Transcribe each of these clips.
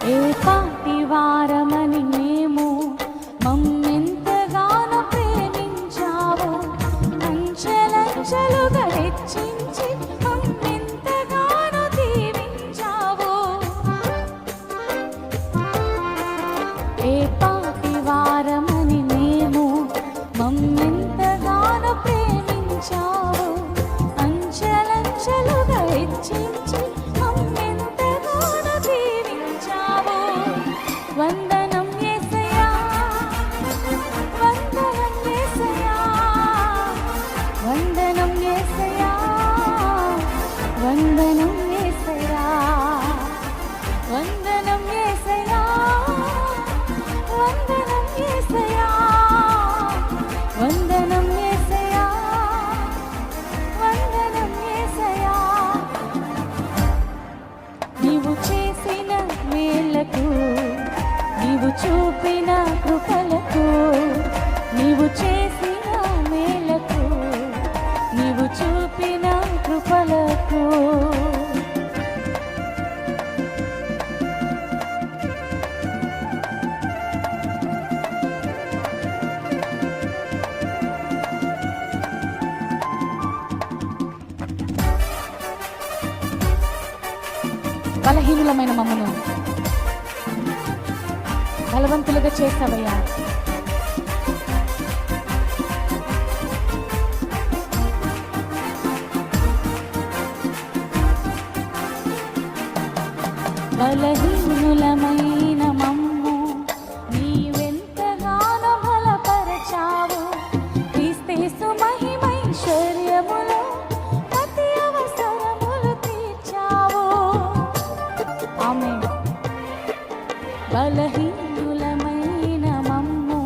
ఏ పాటి వారమని మేము మమ్మెంతగానో ప్రేమించావు, అంచెలంచెలుగా హెచ్చించి మమ్మెంతగానో దీవించావు. ఏ పాటి వారమని మేము మమ్మెంతగానో ప్రేమించావు, అంచెలంచెలుగా హెచ్చించి మమ్మెంతగానో దీవించావు. వందనం యేసయ్యా, వందనం యేసయ్యా, వందనం యేసయ్యా, వందనం యేసయ్యా, వందనం యేసయ్యా, వందనం యేసయ్యా, వందనం యేసయ్యా, వందనం యేసయ్యా. నీవు చేసిన మేలకు, నీవు చూపిన కృపలకు, నీవు చేసిన మేలకు, నీవు చూపిన కృపలకు. బలహీనులమైన మమ్మను బలవంతులుగా చేస్తావయ్యా. బలహీనులమైన మమ్ము నీవెంతగానో బలపరచావు, క్రీస్తు మహిమైశ్వర్యములో ప్రతి అవసరములు తీర్చావు. ఆమేన్. బలహీనులమైన మమ్ము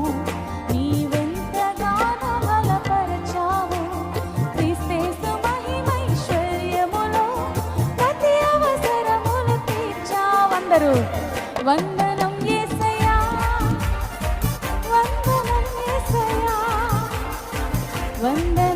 నీవెంతగానో బలపరచావు, క్రీస్తు మహిమైశ్వర్యములో ప్రతి అవసరములు తీర్చావు. అందరూ వందనం యేసయ్యా, వందనం యేసయ్యా, వందనం